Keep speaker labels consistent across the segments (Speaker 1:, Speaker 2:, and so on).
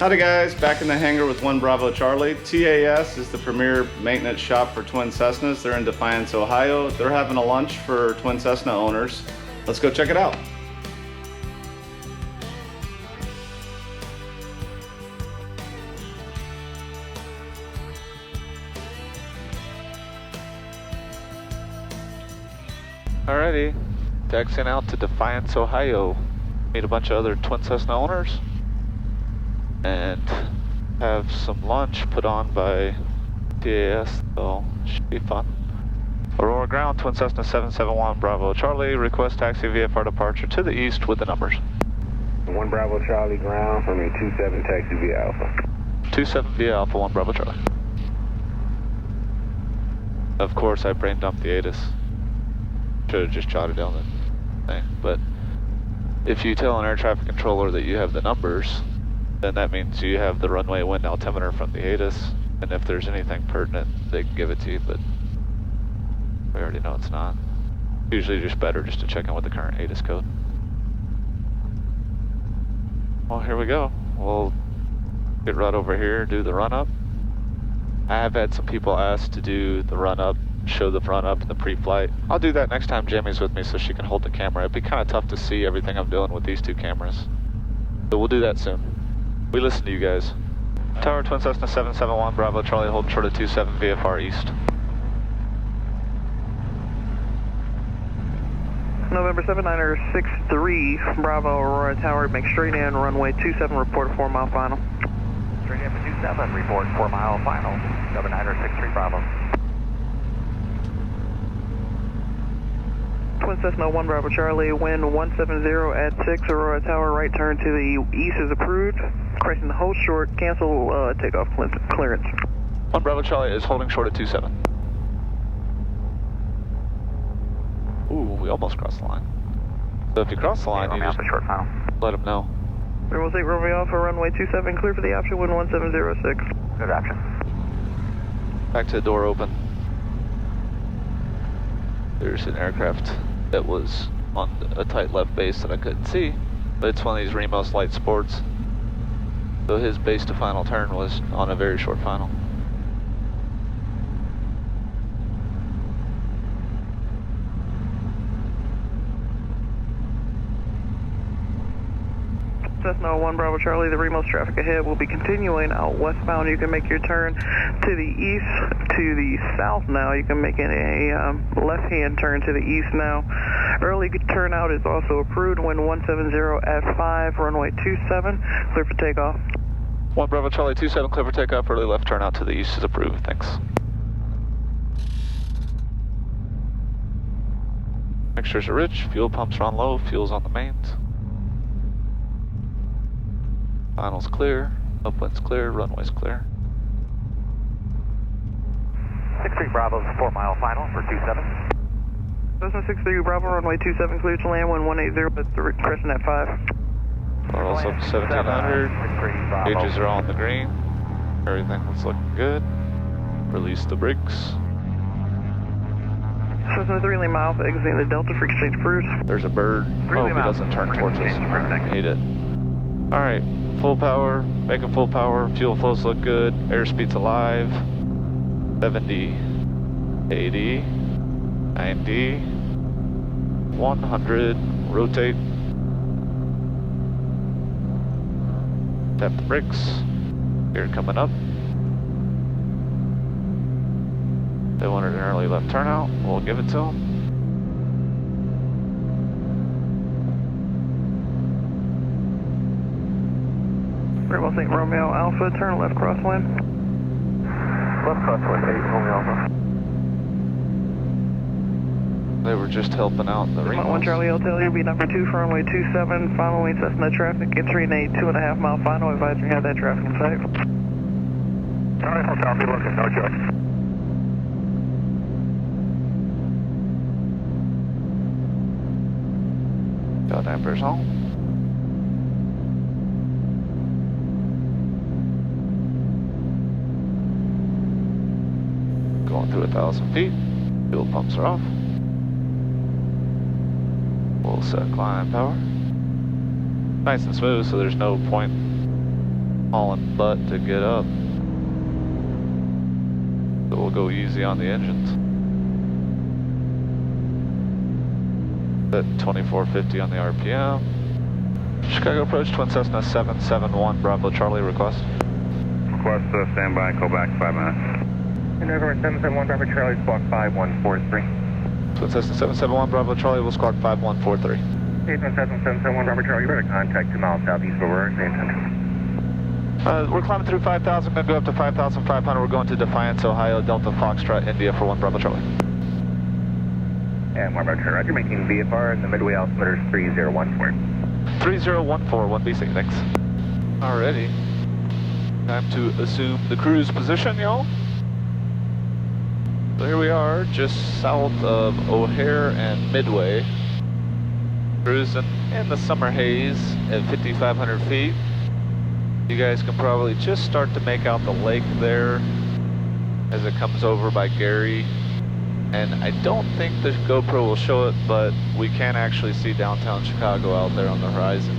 Speaker 1: Howdy guys, back in the hangar with 1 Bravo Charlie. TAS is the premier maintenance shop for Twin Cessnas. They're in Defiance, Ohio. They're having a lunch for Twin Cessna owners. Let's go check it out.
Speaker 2: Alrighty, taxiing out to Defiance, Ohio. Meet a bunch of other Twin Cessna owners and have some lunch put on by TAS, so should be fun. Aurora ground, Twin Cessna 771 Bravo Charlie, request taxi VFR departure to the east with the numbers.
Speaker 3: 1 Bravo Charlie ground, for me 27 taxi via Alpha.
Speaker 2: 27 via Alpha 1 Bravo Charlie. Of course I brain dumped the ATIS. Should have just jotted down the thing, but if you tell an air traffic controller that you have the numbers, then that means you have the runway wind altimeter from the ATIS, and if there's anything pertinent, they can give it to you, but we already know it's not. Usually just better just to check in with the current ATIS code. Well, here we go. We'll get right over here, do the run-up. I have had some people ask to do the run-up, show the run-up in the pre-flight. I'll do that next time Jamie's with me so she can hold the camera. It'd be kind of tough to see everything I'm doing with these two cameras. So we'll do that soon. We listen to you guys. Tower Twin Cessna 771 Bravo Charlie, hold short of 27 VFR east.
Speaker 4: November 7963 Bravo Aurora Tower, make straight in, runway 27, report a 4-mile final.
Speaker 5: Straight in for 27, report 4-mile final, 7963 Bravo.
Speaker 4: Twin Cessna 1 Bravo Charlie, wind 170 at 6, Aurora Tower, right turn to the east is approved. Crossing the hold short, cancel takeoff clearance.
Speaker 2: 1 Bravo Charlie is holding short at 27. Ooh, we almost crossed the line. So if you cross the line, you just
Speaker 5: short final.
Speaker 2: let them know.
Speaker 4: We'll take Romeo Alpha, runway 27, clear for the option, wind 1706.
Speaker 5: Good option.
Speaker 2: Back to the door open. There's an aircraft that was on a tight left base that I couldn't see, but it's one of these Remos light sports. So his base to final turn was on a very short final.
Speaker 4: Cessna 1 Bravo Charlie, the Remos traffic ahead will be continuing out westbound. You can make your turn to the east, to the south now. You can make a left-hand turn to the east now. Early turnout is also approved. Wind 170 at 5, runway 27, clear for takeoff.
Speaker 2: 1 Bravo Charlie 27, clear for takeoff. Early left turnout to the east is approved. Thanks. Mixtures are rich, fuel pumps are on low, fuel's on the mains. Final's clear, upwind's clear, runway's clear.
Speaker 5: 63 Bravo's 4-mile final for 27.
Speaker 4: Cessna 63 Bravo, runway 27, clear to land, wind 180 at 3, crescent at 5.
Speaker 2: Throttle's up to 1700, gauges are all in the green, everything looks looking good. Release the brakes.
Speaker 4: Cessna 3 Lima Alpha, exiting the Delta for exchange approved.
Speaker 2: There's a bird. Oh, he doesn't turn towards us. Hate it. Alright, full power, making full power, fuel flows look good, airspeed's alive. 70, 80, 90, 100, rotate. Tap the brakes, gear coming up. They wanted an early left turnout, we'll give it to them.
Speaker 4: Very well, St. Romeo Alpha, turn left crosswind.
Speaker 5: Left crosswind, 8 Romeo Alpha.
Speaker 2: They were just helping out the Remos.
Speaker 4: 1 Charlie, I'll tell you, be number 2 for runway 27, following Cessna traffic, entering a 2.5 mile final, advisory have that traffic in sight.
Speaker 5: Alright, hotel, be looking, no choice.
Speaker 2: Got dampers on. Going through 1,000 feet. Fuel pumps are off. Full set climb power. Nice and smooth, so there's no point hauling butt to get up. So we'll go easy on the engines. At 2450 on the RPM. Chicago approach, Twin Cessna 771, Bravo Charlie, request.
Speaker 3: Request standby and call back in 5 minutes.
Speaker 5: And over 771 Bravo Charlie, squawk 5143.
Speaker 2: Twin Cessna 771, Bravo Charlie, will squawk 5143.
Speaker 5: Twin Cessna 771 Bravo Charlie, you're ready to contact 2 miles southeast of Aurora,
Speaker 2: We're climbing through 5,000, going to go up to 5,500. We're going to Defiance, Ohio, Delta Foxtrot, India for 1 Bravo Charlie.
Speaker 5: And 1 Bravo Charlie, Roger, making VFR, and the midway altimeter is 3014.
Speaker 2: 3014, 1BC, thanks. Alrighty. Time to assume the cruise position, y'all. So here we are, just south of O'Hare and Midway. Cruising in the summer haze at 5,500 feet. You guys can probably just start to make out the lake there as it comes over by Gary. And I don't think the GoPro will show it, but we can actually see downtown Chicago out there on the horizon.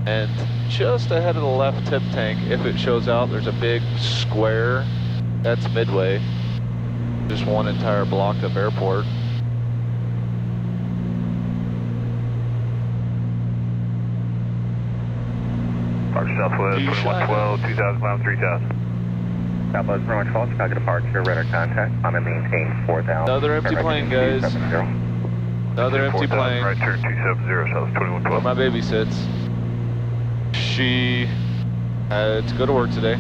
Speaker 2: And just ahead of the left tip tank, if it shows out, there's a big square. That's Midway. Just one entire block of airport.
Speaker 3: Park Southwest, 2112, 2,000 miles, 3,000.
Speaker 5: Southwest 112, Chicago departure, radar contact, I'm going to maintain 4,000.
Speaker 2: Another empty plane, guys. Another empty plane.
Speaker 3: Right turn 270, South 2112.
Speaker 2: Where my baby sits. She had to go to work today.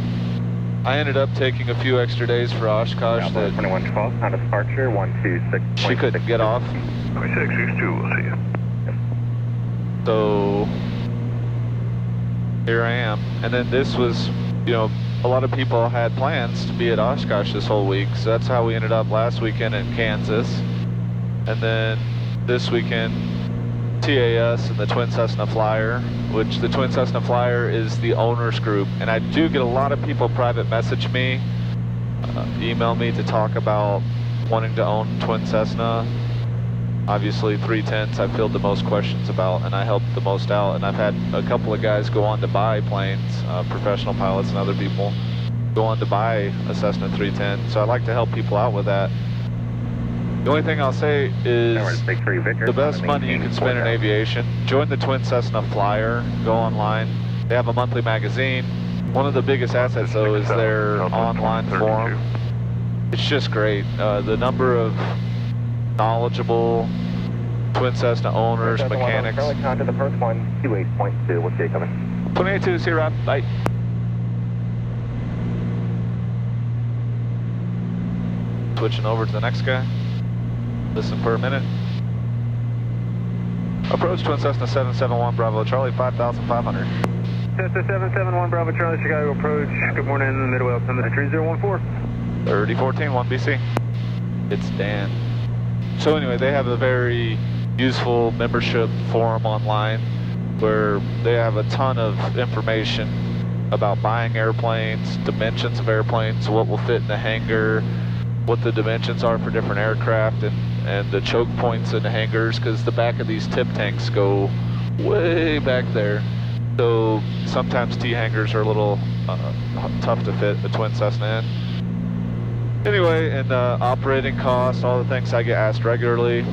Speaker 2: I ended up taking a few extra days for Oshkosh that
Speaker 5: 2112, on departure, 126.
Speaker 2: she couldn't get off.
Speaker 3: 2662, we'll see you.
Speaker 2: So here I am. And then this was, you know, a lot of people had plans to be at Oshkosh this whole week. So that's how we ended up last weekend in Kansas. And then this weekend, TAS and the Twin Cessna Flyer, which the Twin Cessna Flyer is the Owners Group. And I do get a lot of people private message me, email me to talk about wanting to own Twin Cessna. Obviously 310s I filled the most questions about, and I helped the most out. And I've had a couple of guys go on to buy planes, professional pilots and other people go on to buy a Cessna 310. So I like to help people out with that. The only thing I'll say is the best money you can spend in aviation, join the Twin Cessna Flyer, go online. They have a monthly magazine. One of the biggest assets though is their online forum. It's just great. The number of knowledgeable Twin Cessna owners, mechanics.
Speaker 5: Charlie, contact the first one, 28.2, what's the coming?
Speaker 2: 28.2, see you, Rob. Bye. Switching over to the next guy. Listen for a minute. Approach Twin Cessna 771 Bravo Charlie, 5,500.
Speaker 3: Cessna 771 Bravo Charlie, Chicago approach. Good morning, midway altimeter 3014.
Speaker 2: 3014, 1BC. It's Dan. So anyway, they have a very useful membership forum online where they have a ton of information about buying airplanes, dimensions of airplanes, what will fit in the hangar, what the dimensions are for different aircraft, and the choke points in the hangars, because the back of these tip tanks go way back there. So sometimes T-hangars are a little tough to fit the Twin Cessna in. Anyway, and operating costs, all the things I get asked regularly,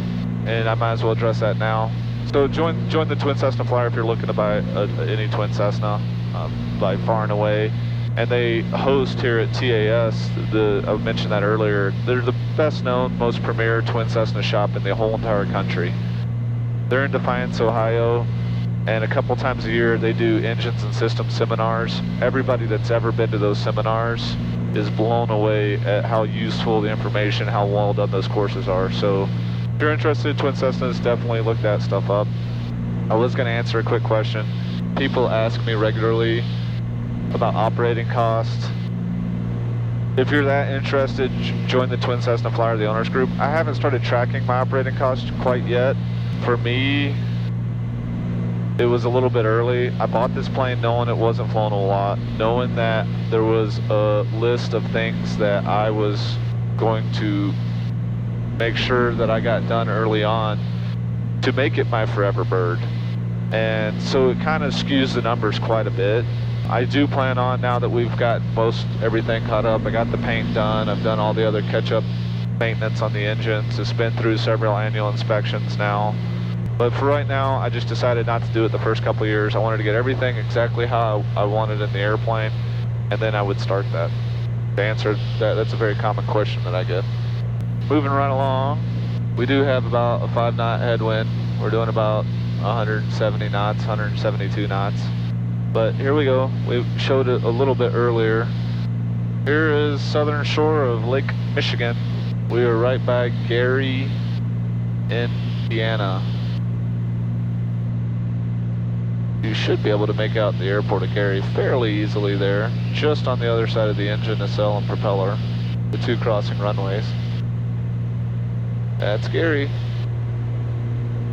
Speaker 2: and I might as well address that now. So join the Twin Cessna Flyer if you're looking to buy any Twin Cessna, by far and away. And they host here at TAS, I mentioned that earlier, they're the best known, most premier Twin Cessna shop in the whole entire country. They're in Defiance, Ohio, and a couple times a year they do engines and systems seminars. Everybody that's ever been to those seminars is blown away at how useful the information, how well done those courses are. So if you're interested in Twin Cessnas, definitely look that stuff up. I was going to answer a quick question. People ask me regularly about operating costs. If you're that interested, join the Twin Cessna Flyer, the Owners Group. I haven't started tracking my operating costs quite yet. For me, it was a little bit early. I bought this plane knowing it wasn't flown a lot, knowing that there was a list of things that I was going to make sure that I got done early on to make it my forever bird. And so it kind of skews the numbers quite a bit. I do plan on, now that we've got everything caught up, I got the paint done, I've done all the other catch-up maintenance on the engines. It's been through several annual inspections now. But for right now, I just decided not to do it the first couple of years. I wanted to get everything exactly how I wanted in the airplane, and then I would start that. To answer that, that's a very common question that I get. Moving right along, we do have about a 5-knot headwind. We're doing about 170 knots, 172 knots. But here we go. We showed it a little bit earlier. Here is southern shore of Lake Michigan. We are right by Gary, Indiana. You should be able to make out the airport of Gary fairly easily there, just on the other side of the engine, nacelle, and propeller, the two crossing runways. That's Gary.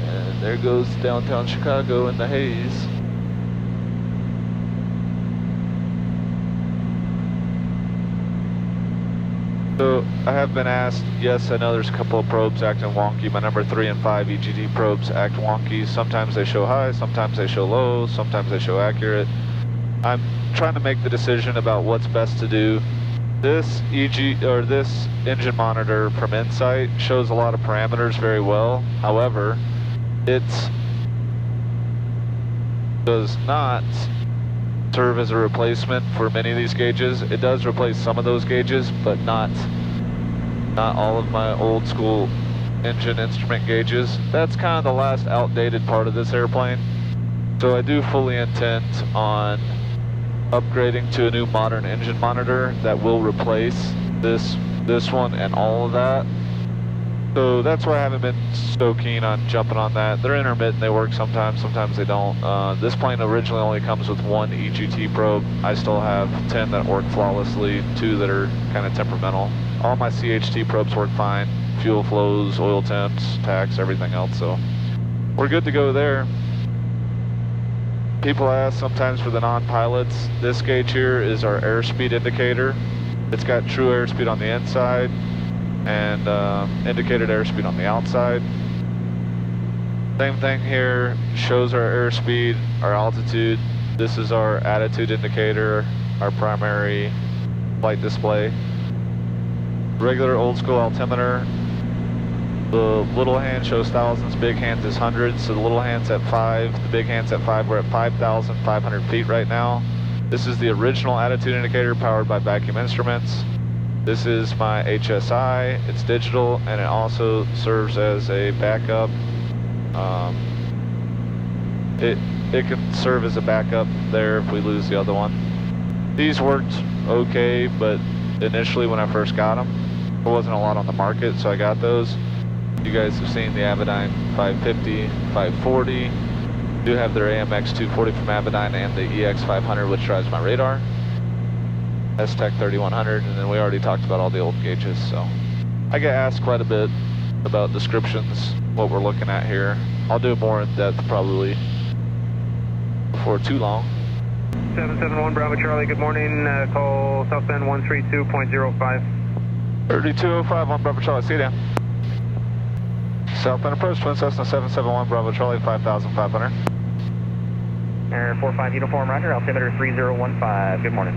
Speaker 2: And there goes downtown Chicago in the haze. So I have been asked, yes, I know there's a couple of probes acting wonky. My number 3 and 5 EGT probes act wonky. Sometimes they show high, sometimes they show low, sometimes they show accurate. I'm trying to make the decision about what's best to do. This this engine monitor from Insight shows a lot of parameters very well. However, it does not serve as a replacement for many of these gauges. It does replace some of those gauges, but not all of my old school engine instrument gauges. That's kind of the last outdated part of this airplane. So I do fully intend on upgrading to a new modern engine monitor that will replace this one and all of that. So that's why I haven't been so keen on jumping on that. They're intermittent, they work sometimes, sometimes they don't. This plane originally only comes with 1 EGT probe. I still have 10 that work flawlessly, 2 that are kind of temperamental. All my CHT probes work fine. Fuel flows, oil temps, tax, everything else, so we're good to go there. People ask sometimes for the non-pilots, this gauge here is our airspeed indicator. It's got true airspeed on the inside and indicated airspeed on the outside. Same thing here, shows our airspeed, our altitude. This is our attitude indicator, our primary flight display. Regular old school altimeter. The little hand shows thousands, big hands is hundreds. So the little hand's at 5, the big hand's at 5. We're at 5,500 feet right now. This is the original attitude indicator powered by vacuum instruments. This is my HSI, it's digital, and it also serves as a backup. It can serve as a backup there if we lose the other one. These worked okay, but initially when I first got them, there wasn't a lot on the market, so I got those. You guys have seen the Avidyne 550, 540. Do have their AMX 240 from Avidyne and the EX 500, which drives my radar. S-Tech 3100, and then we already talked about all the old gauges, so I get asked quite a bit about descriptions, what we're looking at here. I'll do more in depth probably before too long.
Speaker 3: 771 Bravo Charlie, good morning. Call southbound 132.05.
Speaker 2: 3205 on Bravo Charlie, see you down. Southbound approach, Twin Cessna 771 Bravo Charlie, 5,500.
Speaker 5: Air 45 uniform, roger, altimeter 3015, good morning.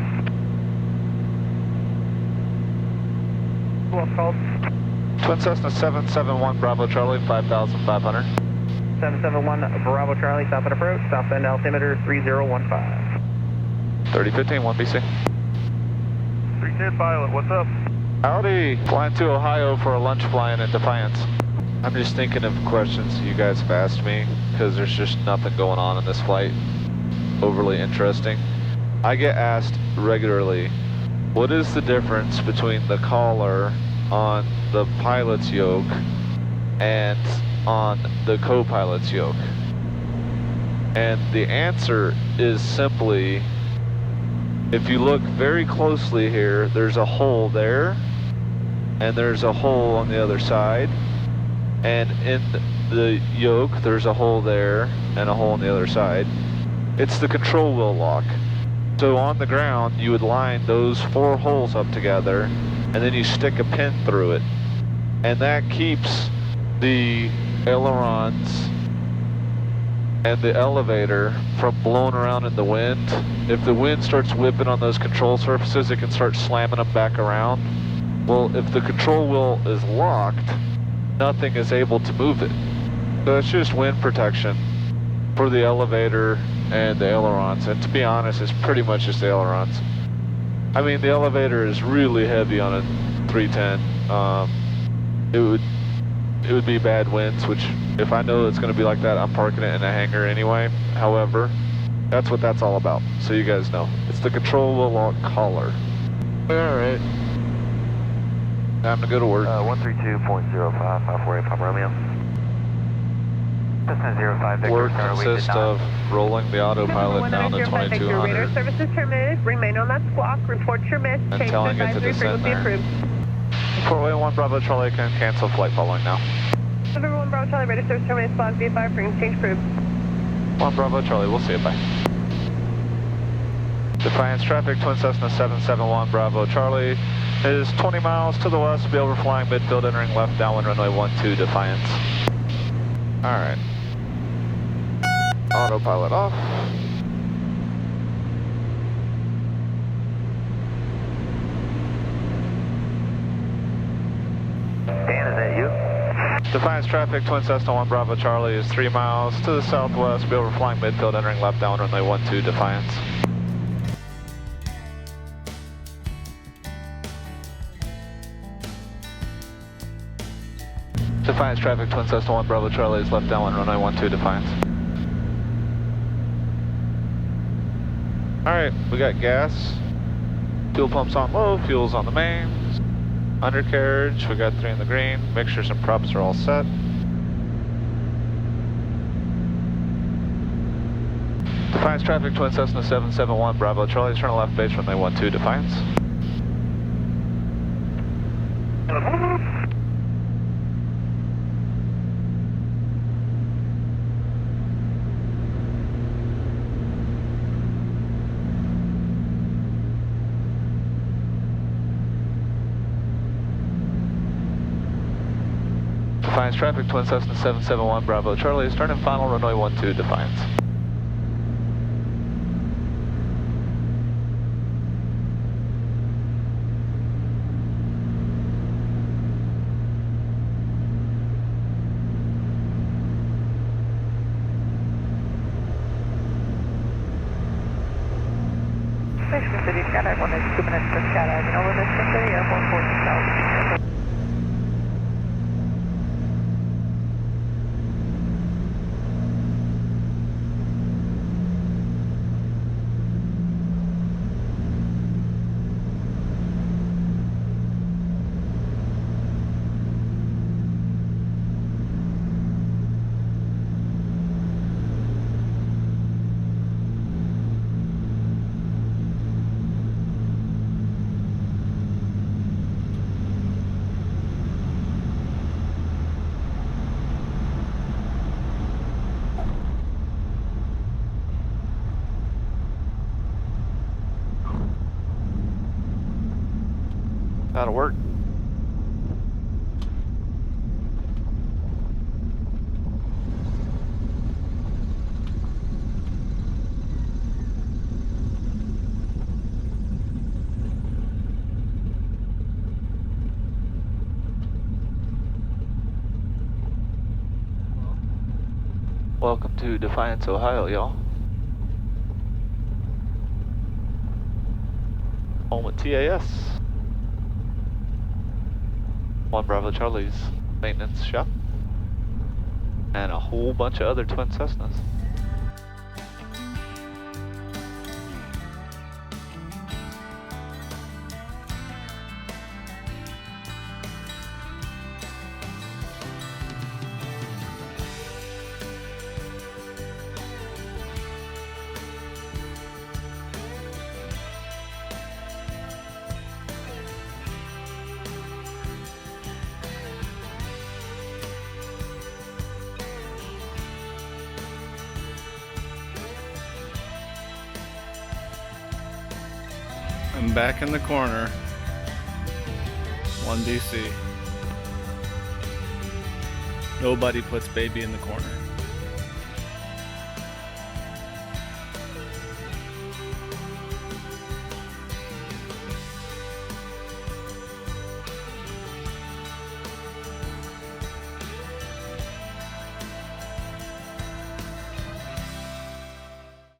Speaker 5: Who else called?
Speaker 2: Twin Cessna 771 Bravo Charlie, 5,500.
Speaker 5: 771 Bravo Charlie, southbound approach, southbound altimeter 3015.
Speaker 2: 3015, 1BC.
Speaker 3: 310 pilot, what's up?
Speaker 2: Howdy, flying to Ohio for a lunch flying in Defiance. I'm just thinking of questions you guys have asked me, because there's just nothing going on in this flight overly interesting. I get asked regularly, what is the difference between the collar on the pilot's yoke and on the co-pilot's yoke? And the answer is simply, if you look very closely here, there's a hole there, and there's a hole on the other side, and in the yoke, there's a hole there and a hole on the other side. It's the control wheel lock. So on the ground, you would line those 4 holes up together, and then you stick a pin through it. And that keeps the ailerons and the elevator from blowing around in the wind. If the wind starts whipping on those control surfaces, it can start slamming them back around. Well, if the control wheel is locked, nothing is able to move it. So it's just wind protection for the elevator and the ailerons. And to be honest, it's pretty much just the ailerons. I mean, the elevator is really heavy on a 310. It would be bad winds, which if I know it's going to be like that, I'm parking it in a hangar anyway. However, that's what that's all about. So you guys know. It's the control wheel lock collar. Alright. Time to go to work.
Speaker 5: 132.05, 548 Papa Romeo. Cessna 05 Victor.
Speaker 2: Work consists of rolling the autopilot down to 2200
Speaker 6: radar services terminated. Remain on that squawk. Report your miss.
Speaker 2: and
Speaker 6: Change
Speaker 2: telling it to
Speaker 6: advisory
Speaker 2: descend
Speaker 6: frequency
Speaker 2: there.
Speaker 6: approved.
Speaker 2: 481 Bravo Charlie can cancel flight following now.
Speaker 6: November 1 Bravo Charlie, radar service terminated. Squawk V5, frequency change approved.
Speaker 2: 1 Bravo Charlie, we'll see you, bye. Defiance traffic, Twin Cessna 771 Bravo Charlie is 20 miles to the west, be overflying midfield, entering left downwind runway 12 Defiance. Alright. Autopilot off.
Speaker 5: Dan, is that you?
Speaker 2: Defiance traffic, Twin Cessna 1 Bravo Charlie is 3 miles to the southwest, be overflying midfield, entering left downwind runway 12 Defiance. Defiance traffic, Twin Cessna 1 Bravo Charlie is left downwind runway 12 Defiance. Alright, we got gas. Fuel pumps on low, fuel's on the mains. Undercarriage, we got 3 in the green. Mixtures and props are all set. Defiance traffic, Twin Cessna 771 Bravo Charlie, turn left base runway 12 Defiance. Defiance traffic, Twin Cessna 771 Bravo Charlie is turning final runway 12 Defiance.
Speaker 6: Mission City, Skydive 1 is 2 minutes for skydiving over Mission City, Airport 14,000.
Speaker 2: That'll work. Welcome to Defiance, Ohio, y'all. Home at TAS. 1 Bravo Charlie's maintenance shop. And a whole bunch of other Twin Cessnas.
Speaker 1: I'm back in the corner. 1 DC. Nobody puts baby in the corner.